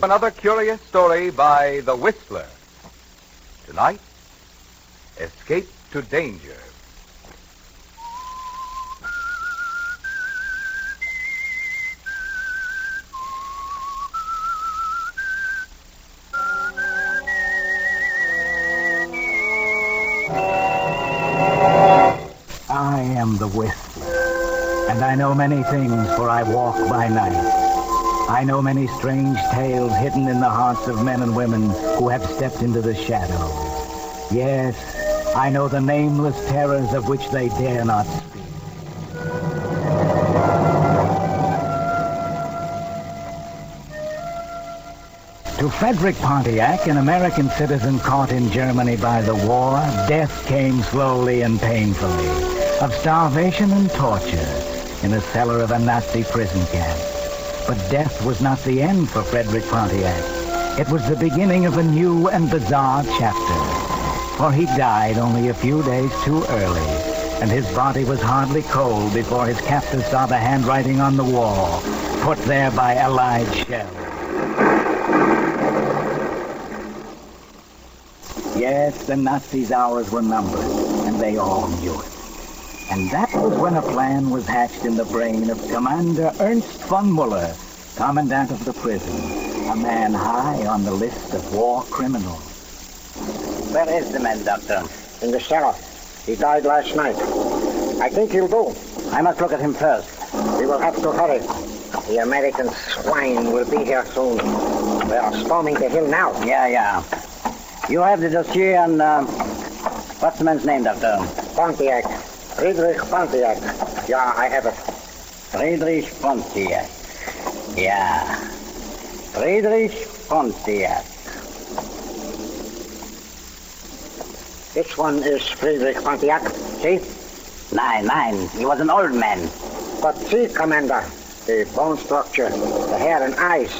Another curious story by The Whistler. Tonight, Escape to Danger. I am the Whistler, and I know many things, for I walk by night. I know many strange tales hidden in the hearts of men and women who have stepped into the shadows. Yes, I know the nameless terrors of which they dare not speak. To Frederick Pontiac, an American citizen caught in Germany by the war, death came slowly and painfully, of starvation and torture, in the cellar of a Nazi prison camp. But death was not the end for Frederick Pontiac. It was the beginning of a new and bizarre chapter. For he died only a few days too early, and his body was hardly cold before his captors saw the handwriting on the wall, put there by Allied shells. Yes, the Nazis' hours were numbered, and they all knew it. And that was when a plan was hatched in the brain of Commander Ernst von Muller, commandant of the prison, a man high on the list of war criminals. Where is the man, Doctor? In the cellar. He died last night. I think he'll do. I must look at him first. We will have to hurry. The American swine will be here soon. They are storming the hill now. Yeah. You have the dossier on, what's the man's name, Doctor? Pontiac. Friedrich Pontiac. Yeah, I have it. Friedrich Pontiac. Yeah. Friedrich Pontiac. This one is Friedrich Pontiac. See? Nine. He was an old man. But see, Commander, the bone structure, the hair and eyes.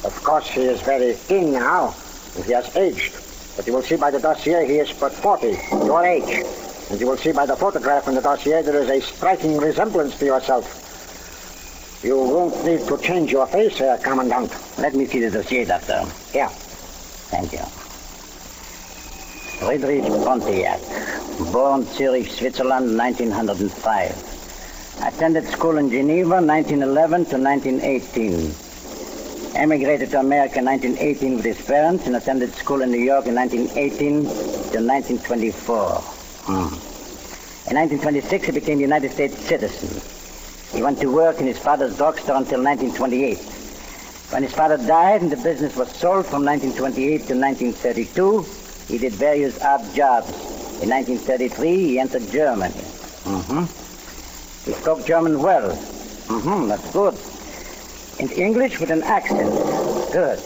Of course, he is very thin now, and he has aged. But you will see by the dossier he is but 40, your age. And you will see by the photograph in the dossier there is a striking resemblance to yourself. You won't need to change your face, Commandant. Let me see the dossier, Doctor. Yeah. Thank you. Friedrich Pontiac, born Zurich, Switzerland, 1905. Attended school in Geneva, 1911 to 1918. Emigrated to America in 1918 with his parents and attended school in New York in 1918 to 1924. In 1926, he became a United States citizen. He went to work in his father's drugstore until 1928. When his father died and the business was sold from 1928 to 1932, he did various odd jobs. In 1933, he entered Germany. He spoke German well. That's good. And English with an accent. Good.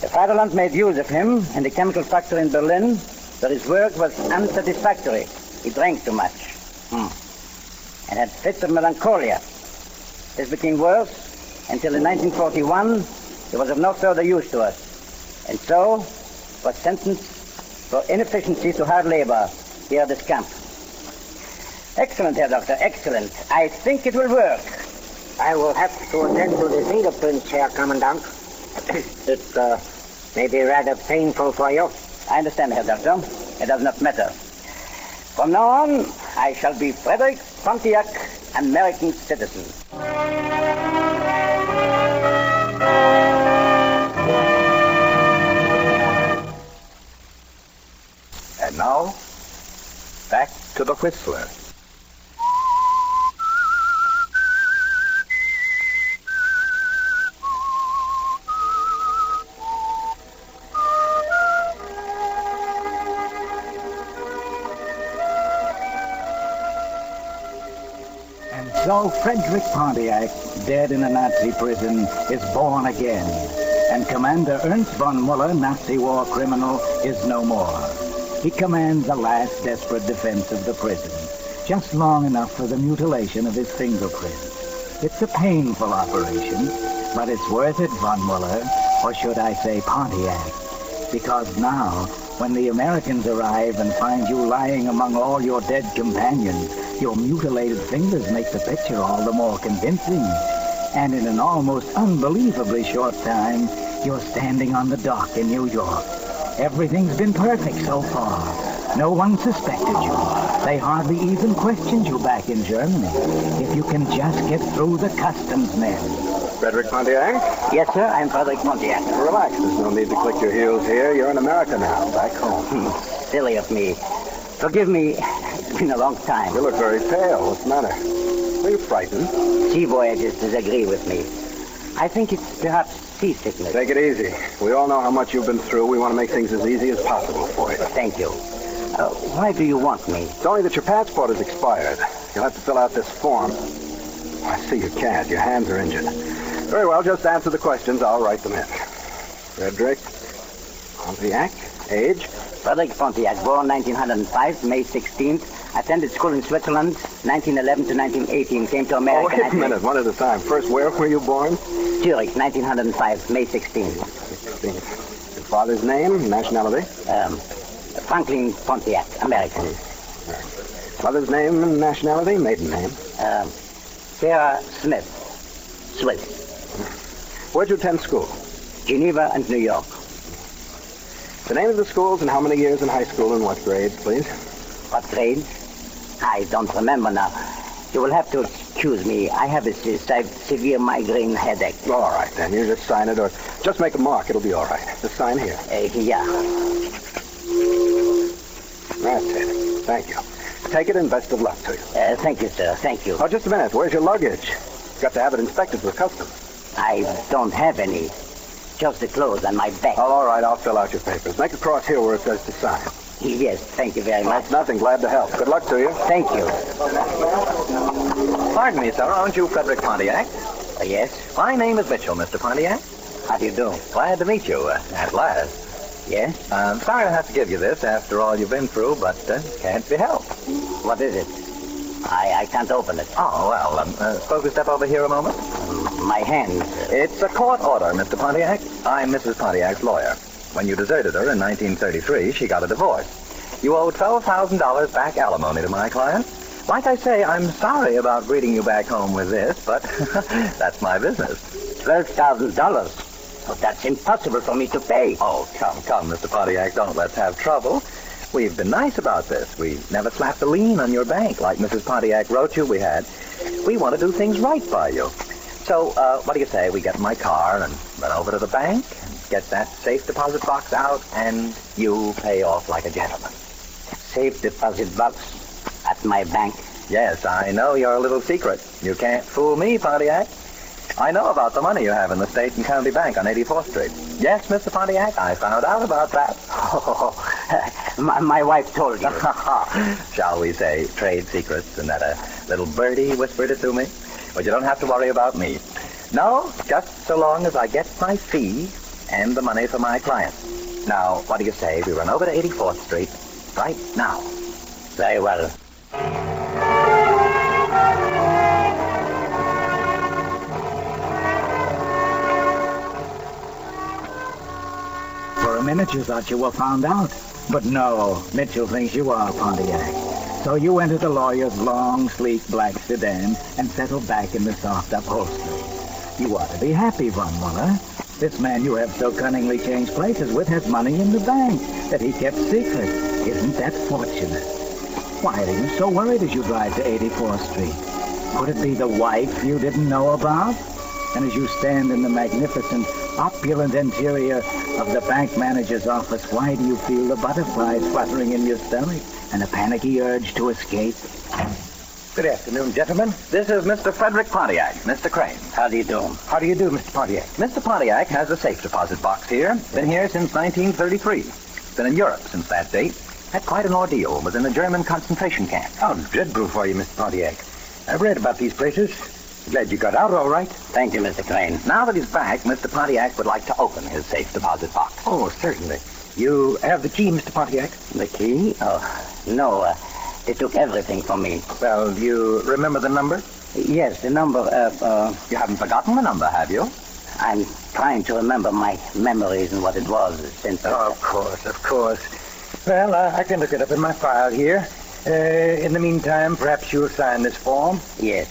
The fatherland made use of him in the chemical factory in Berlin, but his work was unsatisfactory. He drank too much. And had fits of melancholia. This became worse until in 1941 he was of no further use to us. And so was sentenced for inefficiency to hard labor here at this camp. Excellent, Herr Doctor, excellent. I think it will work. I will have to attend to the fingerprints, Herr Commandant. It may be rather painful for you. I understand, Herr Doctor. It does not matter. From now on, I shall be Frederick Pontiac, American citizen. And now, back to the Whistler. So Frederick Pontiac, dead in a Nazi prison, is born again. And Commander Ernst von Muller, Nazi war criminal, is no more. He commands the last desperate defense of the prison, just long enough for the mutilation of his fingerprints. It's a painful operation, but it's worth it, von Muller, or should I say Pontiac, because now, when the Americans arrive and find you lying among all your dead companions, your mutilated fingers make the picture all the more convincing. And in an almost unbelievably short time, you're standing on the dock in New York. Everything's been perfect so far. No one suspected you. They hardly even questioned you back in Germany. If you can just get through the customs men. Frederick Pontiac? Yes, sir, I'm Frederick Pontiac. Relax. There's no need to click your heels here. You're in America now, back home. Silly of me. Forgive me. It's been a long time. You look very pale. What's the matter? Are you frightened? Sea voyages disagree with me. I think it's perhaps seasickness. Take it easy. We all know how much you've been through. We want to make things as easy as possible for you. Thank you. Why do you want me? It's only that your passport is expired. You'll have to fill out this form. I see you can't. Your hands are injured. Very well, just answer the questions. I'll write them in. Frederick Pontiac, age? Frederick Pontiac, born 1905, May 16th. Attended school in Switzerland, 1911 to 1918. Came to America... Oh, wait a minute, one at a time. First, where were you born? Zurich, 1905, May 16th. Your father's name, nationality? Franklin Pontiac, American. Mother's name and nationality, maiden name? Sarah Smith, Swiss. Where'd you attend school? Geneva and New York. The name of the schools and how many years in high school and what grades, please? What grade? I don't remember now. You will have to excuse me. I have a severe migraine headache. All right, then. You just sign it or just make a mark. It'll be all right. Just sign here. Yeah. That's it. Thank you. Take it and best of luck to you. Thank you, sir. Thank you. Oh, just a minute. Where's your luggage? Got to have it inspected for customs. I don't have any. Just the clothes on my back. Oh, all right. I'll fill out your papers. Make a cross here where it says to sign. Yes, thank you very much. That's nothing. Glad to help. Good luck to you. Thank you. Pardon me, sir. Aren't you Frederick Pontiac? Yes? My name is Mitchell, Mr. Pontiac. How do you do? Glad to meet you, at last. Yes? I'm sorry to have to give you this after all you've been through, but can't be helped. What is it? I can't open it. Oh, well, suppose we step over here a moment? My hands. It's a court order, Mr. Pontiac. I'm Mrs. Pontiac's lawyer. When you deserted her in 1933, she got a divorce. You owe $12,000 back alimony to my client. Like I say, I'm sorry about greeting you back home with this, but that's my business. $12,000? Oh, that's impossible for me to pay. Oh, come, Mr. Pontiac, don't let's have trouble. We've been nice about this. We never slapped a lien on your bank like Mrs. Pontiac wrote you we had. We want to do things right by you. So, what do you say? We get in my car and run over to the bank and get that safe deposit box out, and you pay off like a gentleman. Safe deposit box at my bank? Yes, I know your little secret. You can't fool me, Pontiac. I know about the money you have in the State and County Bank on 84th Street. Yes, Mr. Pontiac, I found out about that. Oh, my wife told you. Shall we say trade secrets, and that a little birdie whispered it to me? But you don't have to worry about me. No, just so long as I get my fee and the money for my client. Now, what do you say? We run over to 84th Street right now. Very well. For a minute you thought you were found out. But no, Mitchell thinks you are Pontiac. So you entered the lawyer's long, sleek black sedan and settled back in the soft upholstery. You ought to be happy, Von Muller. This man you have so cunningly changed places with has money in the bank that he kept secret. Isn't that fortunate? Why are you so worried as you drive to 84th Street? Could it be the wife you didn't know about? And as you stand in the magnificent, opulent interior of the bank manager's office, why do you feel the butterflies fluttering in your stomach and a panicky urge to escape? Good afternoon, gentlemen. This is Mr. Frederick Pontiac, Mr. Crane. How do you do? How do you do, Mr. Pontiac? Mr. Pontiac has a safe deposit box here. Been here since 1933. Been in Europe since that date. Had quite an ordeal. Was in a German concentration camp. How dreadful for you, Mr. Pontiac. I've read about these places. Glad you got out all right. Thank you, Mr. Crane. Now that he's back, Mr. Pontiac would like to open his safe deposit box. Oh, certainly. You have the key, Mr. Pontiac? The key? Oh, no. They took everything from me. Well, do you remember the number? Yes, the number, You haven't forgotten the number, have you? I'm trying to remember my memories and what it was since... Oh, of course. Well, I can look it up in my file here. In the meantime, perhaps you'll sign this form? Yes.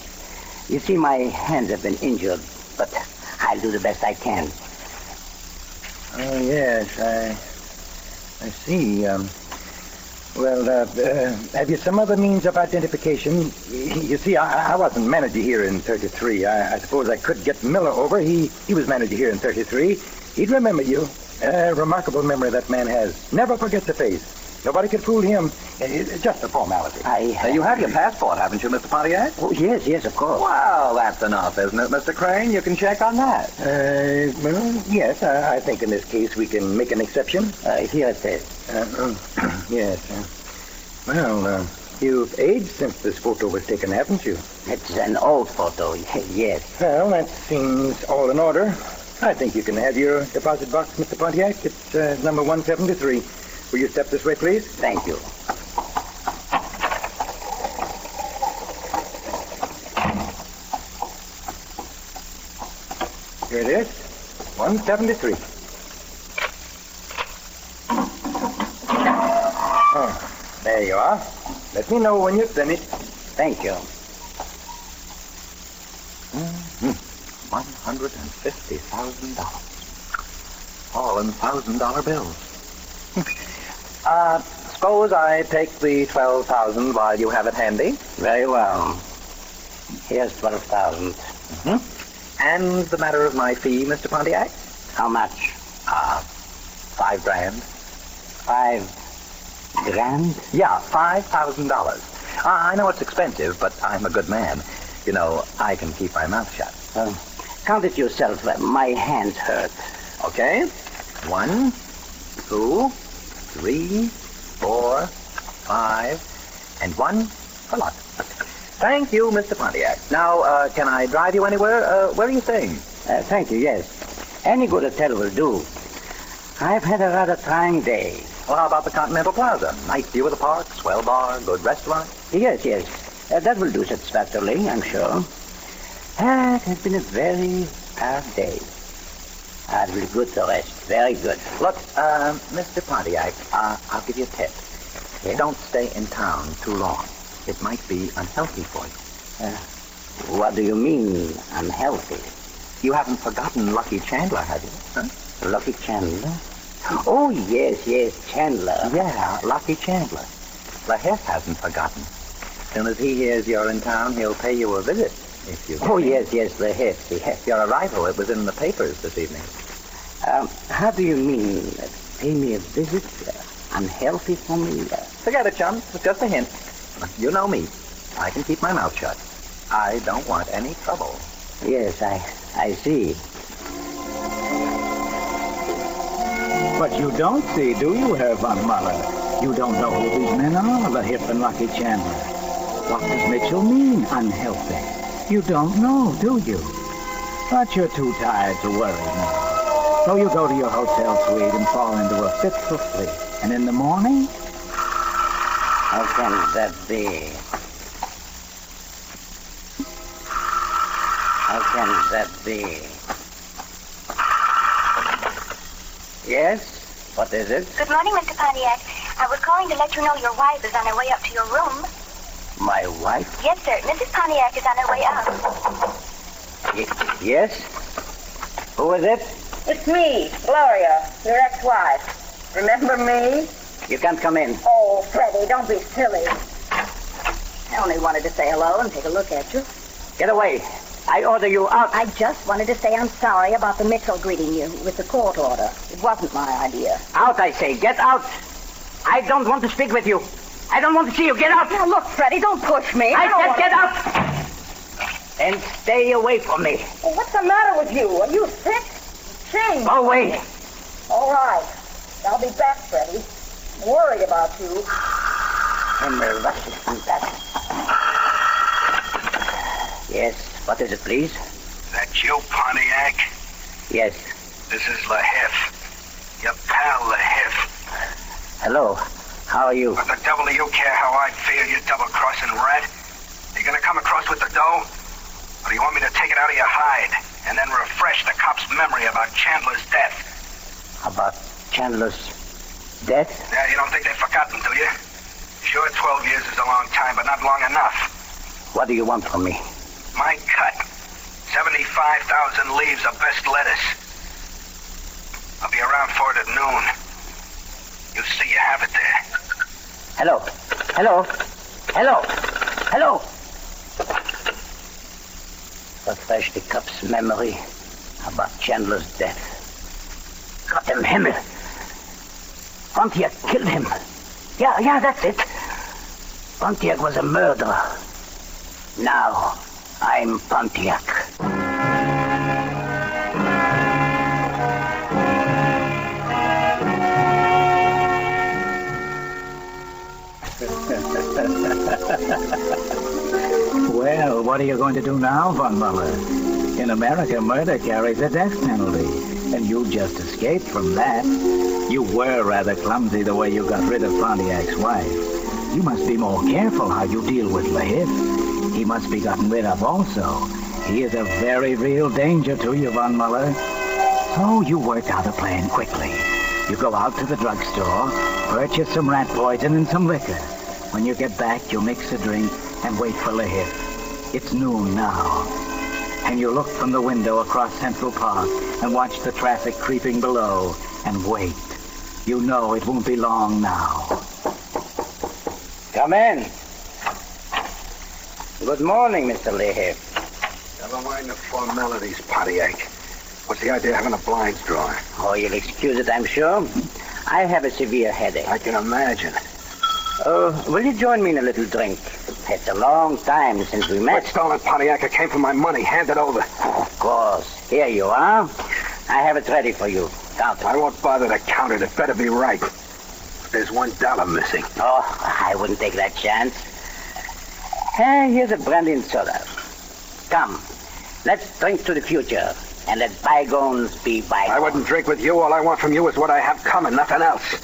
You see, my hands have been injured, but I'll do the best I can. Oh, yes, I see. Have you some other means of identification? You see, I wasn't manager here in 33. I suppose I could get Miller over. He was manager here in 33. He'd remember you. Remarkable memory that man has. Never forgets a face. Nobody could fool him. It's just a formality. You have your passport, haven't you, Mr. Pontiac? Oh, yes, of course. Well, that's enough, isn't it, Mr. Crane? You can check on that. Yes, I think in this case we can make an exception. Here it is. Yes. You've aged since this photo was taken, haven't you? It's an old photo, yes. Well, that seems all in order. I think you can have your deposit box, Mr. Pontiac. It's number 173. Will you step this way, please? Thank you. Here it is. 173. Oh, there you are. Let me know when you're finished. Thank you. $150,000. All in $1,000 bills. Suppose I take the $12,000 while you have it handy. Very well. Here's 12,000. And the matter of my fee, Mr. Pontiac? How much? $5,000. $5,000? Yeah, $5,000. I know it's expensive, but I'm a good man. You know, I can keep my mouth shut. Count it yourself. My hands hurt. Okay. 1, 2, 3, 4, 5, and 1 for luck. Thank you, Mr. Pontiac. Now, can I drive you anywhere? Where are you staying? Thank you, yes. Any good hotel will do. I've had a rather trying day. Well, how about the Continental Plaza? Nice view of the park, swell bar, good restaurant? Yes. That will do satisfactorily, I'm sure. It has been a very hard day. I'll be good to rest. Very good. Look, Mr. Pontiac, I'll give you a tip. Yes? Don't stay in town too long. It might be unhealthy for you. What do you mean, unhealthy? You haven't forgotten Lucky Chandler, have you? Huh? Lucky Chandler? Oh, yes, Chandler. Yeah, Lucky Chandler. LaHef hasn't forgotten. As soon as he hears you're in town, he'll pay you a visit. If you Oh, yes, LaHef. Your arrival, it was in the papers this evening. How do you mean, pay me a visit? Unhealthy for me? Forget it, chum. It's just a hint. You know me. I can keep my mouth shut. I don't want any trouble. Yes, I see. But you don't see, do you, Herr von Muller? You don't know who these men are, LaHef and Lucky Chandler. What does Mitchell mean, unhealthy? You don't know, do you? But you're too tired to worry now. So you go to your hotel suite and fall into a fitful sleep. And in the morning? How can that be? How can that be? Yes? What is it? Good morning, Mr. Pontiac. I was calling to let you know your wife is on her way up to your room. My wife? Yes, sir. Mrs. Pontiac is on her way up. Yes? Who is it? It's me, Gloria, your ex-wife. Remember me? You can't come in. Oh, Freddie, don't be silly. I only wanted to say hello and take a look at you. Get away. I order you out. I just wanted to say I'm sorry about the Mitchell greeting you with the court order. It wasn't my idea. Out, I say. Get out. I don't want to speak with you. I don't want to see you. Get out. Now, look, Freddie, don't push me. I don't said want- get out. And stay away from me. Well, what's the matter with you? Are you sick? Change. Go away. All right. I'll be back, Freddie. I'm worried about you. Yes. What is it, please? That you, Pontiac? Yes. This is LaHef. Your pal, LaHef. Hello. How are you? What the devil do you care how I feel, you double-crossing rat? Are you gonna come across with the dough? Or do you want me to take it out of your hide and then refresh the cop's memory about Chandler's death? About Chandler's death? Yeah, you don't think they've forgotten, do you? Sure, 12 years is a long time, but not long enough. What do you want from me? My cut. 75,000 leaves of best lettuce. I'll be around for it at noon. You see you have it there. Hello. Hello. Hello. Hello. Refresh the cop's memory about Chandler's death. Gott im Himmel. Pontiac killed him. Yeah, that's it. Pontiac was a murderer. Now, I'm Pontiac. Well, what are you going to do now, Von Muller? In America, murder carries a death penalty, and you just escaped from that. You were rather clumsy the way you got rid of Pontiac's wife. You must be more careful how you deal with Lahith. He must be gotten rid of also. He is a very real danger to you, Von Muller. So you work out a plan quickly. You go out to the drugstore, purchase some rat poison and some liquor. When you get back, you mix a drink and wait for Lahith. It's noon now. And you look from the window across Central Park and watch the traffic creeping below and wait. You know it won't be long now. Come in. Good morning, Mr. Lahith. Never mind the formalities, Pontiac. What's the idea of having the blinds drawn? Oh, you'll excuse it, I'm sure. I have a severe headache. I can imagine. Will you join me in a little drink? It's a long time since we met. Quit stalling, Pontiac. It came from my money. Hand it over. Of course. Here you are. I have it ready for you. Count it. I won't bother to count it. It better be right. There's $1 missing. Oh, I wouldn't take that chance. Here's a brandy and soda. Come, let's drink to the future and let bygones be bygones. I wouldn't drink with you. All I want from you is what I have coming, nothing else.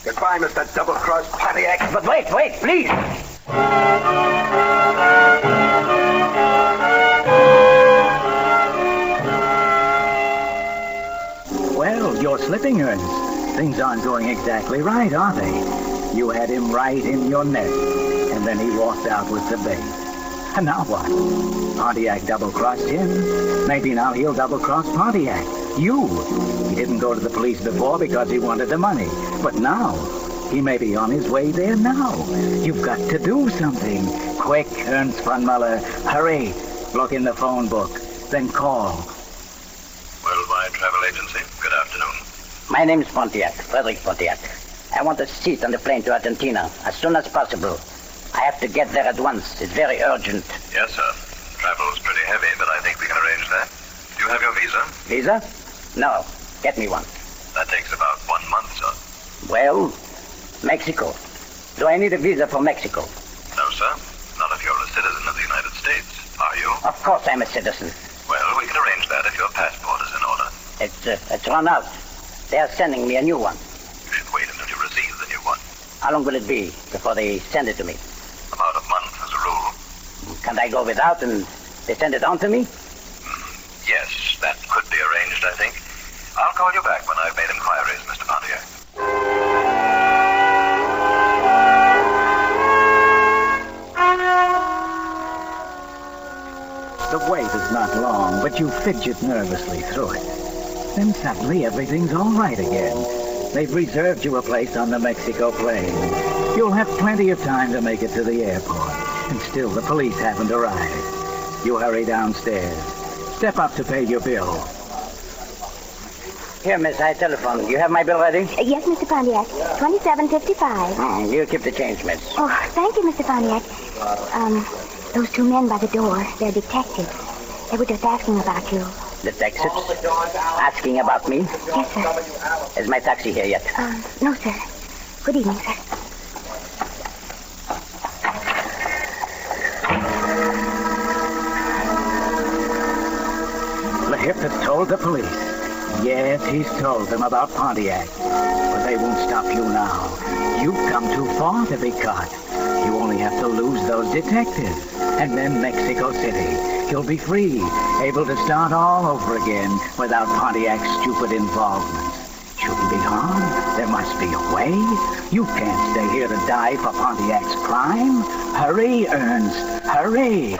Goodbye, Mr. Double-Cross Pontiac. But wait, please. Well, you're slipping, Ernst. Things aren't going exactly right, are they? You had him right in your net, and then he walked out with the bait. And now what? Pontiac double-crossed him. Maybe now he'll double-cross Pontiac. You. He didn't go to the police before because he wanted the money. But now, he may be on his way there now. You've got to do something. Quick, Ernst von Muller. Hurry. Look in the phone book. Then call. Worldwide Travel Agency, good afternoon. My name's Pontiac, Frederick Pontiac. I want a seat on the plane to Argentina as soon as possible. I have to get there at once. It's very urgent. Yes, sir. Travel's pretty heavy, but I think we can arrange that. Do you have your visa? Visa? No. Get me one. That takes about 1 month, sir. Well, Mexico. Do I need a visa for Mexico? No, sir. Not if you're a citizen of the United States. Are you? Of course I'm a citizen. Well, we can arrange that if your passport is in order. It's run out. They are sending me a new one. You should wait until you receive the new one. How long will it be before they send it to me? About a month as a rule. Can't I go without and they send it on to me? Yes, that could be arranged, I think. I'll call you back when I've made inquiries, Mr. Pontiac. The wait is not long, but you fidget nervously through it. Then suddenly everything's all right again. They've reserved you a place on the Mexico plane. You'll have plenty of time to make it to the airport. And still the police haven't arrived. You hurry downstairs. Step up to pay your bill. Here, miss, I telephone. You have my bill ready? Yes, Mr. Pontiac. $27.55. You keep the change, miss. Oh, thank you, Mr. Pontiac. Those two men by the door, they're detectives. They were just asking about you. Detectives? Asking about me? Yes, sir. Is my taxi here yet? No, sir. Good evening, sir. Lahith has told the police. Yes, he's told them about Pontiac. But they won't stop you now. You've come too far to be caught. You only have to lose those detectives. And then Mexico City. You'll be free, able to start all over again without Pontiac's stupid involvement. Shouldn't be hard. There must be a way. You can't stay here to die for Pontiac's crime. Hurry, Ernst. Hurry.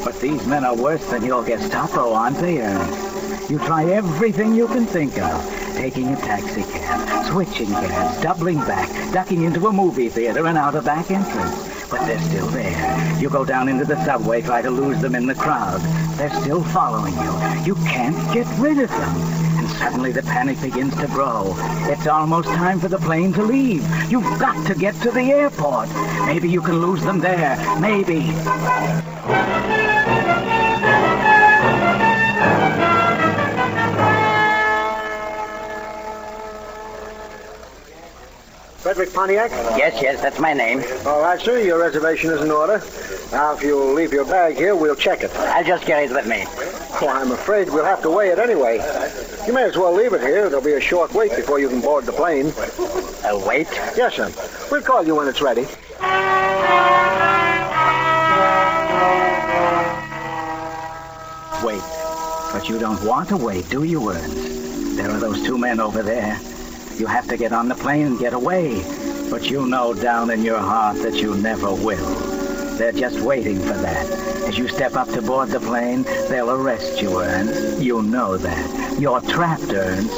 But these men are worse than your Gestapo, aren't they, Ernst? You try everything you can think of. Taking a taxi cab, switching cabs, doubling back, ducking into a movie theater and out a back entrance. But they're still there. You go down into the subway, try to lose them in the crowd. They're still following you. You can't get rid of them. And suddenly the panic begins to grow. It's almost time for the plane to leave. You've got to get to the airport. Maybe you can lose them there. Maybe. Frederick Pontiac? Yes, that's my name. All right, sir. Your reservation is in order. Now, if you'll leave your bag here, we'll check it. I'll just carry it with me. Oh, I'm afraid we'll have to weigh it anyway. You may as well leave it here. There'll be a short wait before you can board the plane. A wait? Yes, sir. We'll call you when it's ready. Wait. But you don't want to wait, do you, Ernst? There are those two men over there. You have to get on the plane and get away. But you know down in your heart that you never will. They're just waiting for that. As you step up to board the plane, they'll arrest you, Ernst. You know that. You're trapped, Ernst.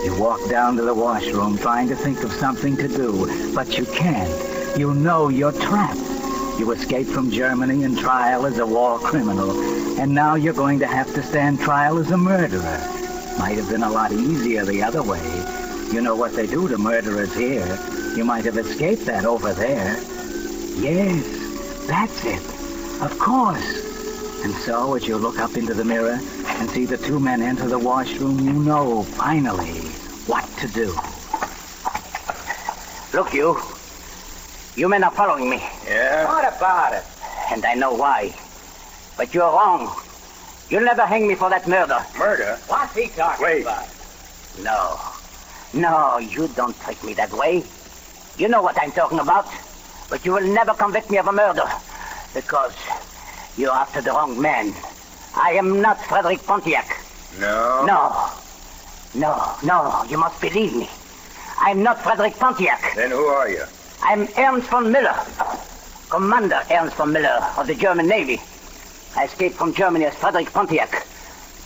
You walk down to the washroom trying to think of something to do, but you can't. You know you're trapped. You escaped from Germany in trial as a war criminal, and now you're going to have to stand trial as a murderer. Might have been a lot easier the other way. You know what they do to murderers here. You might have escaped that over there. Yes, that's it. Of course. And so, as you look up into the mirror and see the two men enter the washroom, you know, finally, what to do. Look, you. You men are following me. Yeah? What about it? And I know why. But you're wrong. You'll never hang me for that murder. Murder? What's he talking about? No, you don't trick me that way. You know what I'm talking about. But you will never convict me of a murder. Because you're after the wrong man. I am not Frederick Pontiac. No? No, you must believe me. I'm not Frederick Pontiac. Then who are you? I'm Ernst von Miller. Commander Ernst von Miller of the German Navy. I escaped from Germany as Frederick Pontiac.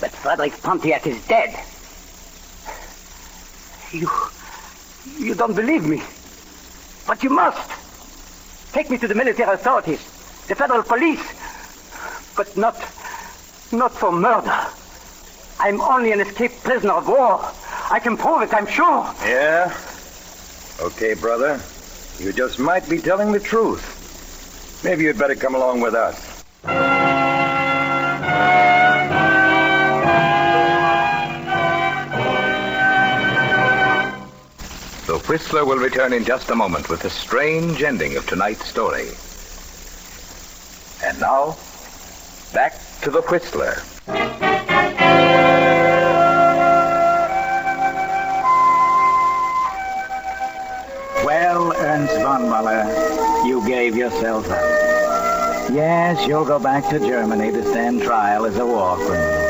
But Frederick Pontiac is dead. You don't believe me. But you must. Take me to the military authorities, the federal police. But not for murder. I'm only an escaped prisoner of war. I can prove it, I'm sure. Yeah? Okay, brother. You just might be telling the truth. Maybe you'd better come along with us. The Whistler will return in just a moment with the strange ending of tonight's story. And now, back to the Whistler. Well, Ernst von Muller, you gave yourself up. Yes, you'll go back to Germany to stand trial as a war criminal.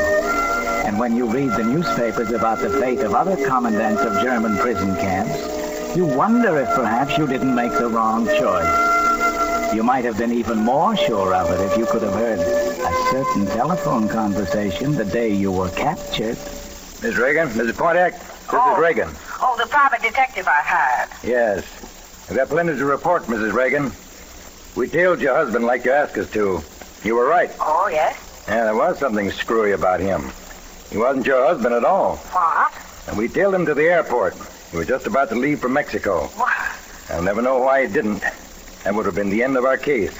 And when you read the newspapers about the fate of other commandants of German prison camps, you wonder if perhaps you didn't make the wrong choice. You might have been even more sure of it if you could have heard a certain telephone conversation the day you were captured. Miss Reagan? Mrs. Pontiac? This is Reagan. Oh, the private detective I hired. Yes. I've got plenty to report, Mrs. Reagan. We tailed your husband like you asked us to. You were right. Oh, yes? Yeah, there was something screwy about him. He wasn't your husband at all. What? And we tailed him to the airport. He was just about to leave for Mexico. What? I'll never know why he didn't. That would have been the end of our case.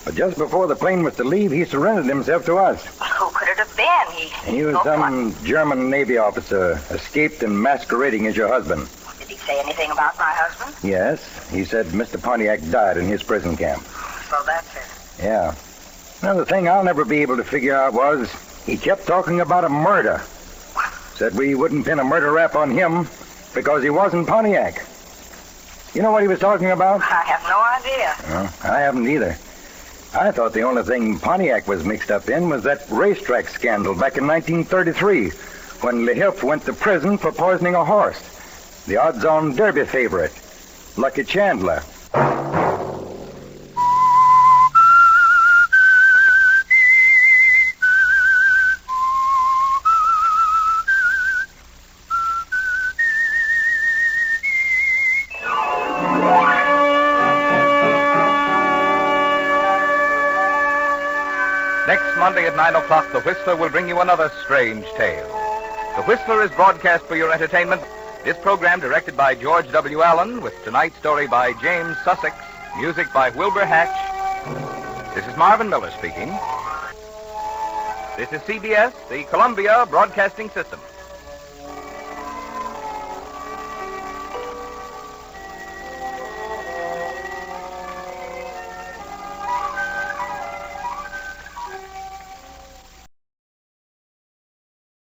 But just before the plane was to leave, he surrendered himself to us. Who could it have been? He was some German Navy officer, escaped and masquerading as your husband. Did he say anything about my husband? Yes, he said Mr. Pontiac died in his prison camp. So that's it. Yeah. Another thing I'll never be able to figure out was he kept talking about a murder. Said we wouldn't pin a murder rap on him because he wasn't Pontiac. You know what he was talking about? I have no idea. No, I haven't either. I thought the only thing Pontiac was mixed up in was that racetrack scandal back in 1933 when Lehiff went to prison for poisoning a horse, the odds-on Derby favorite. Lucky Chandler. Next Monday at 9 o'clock, The Whistler will bring you another strange tale. The Whistler is broadcast for your entertainment. This program directed by George W. Allen, with tonight's story by James Sussex, music by Wilbur Hatch. This is Marvin Miller speaking. This is CBS, the Columbia Broadcasting System.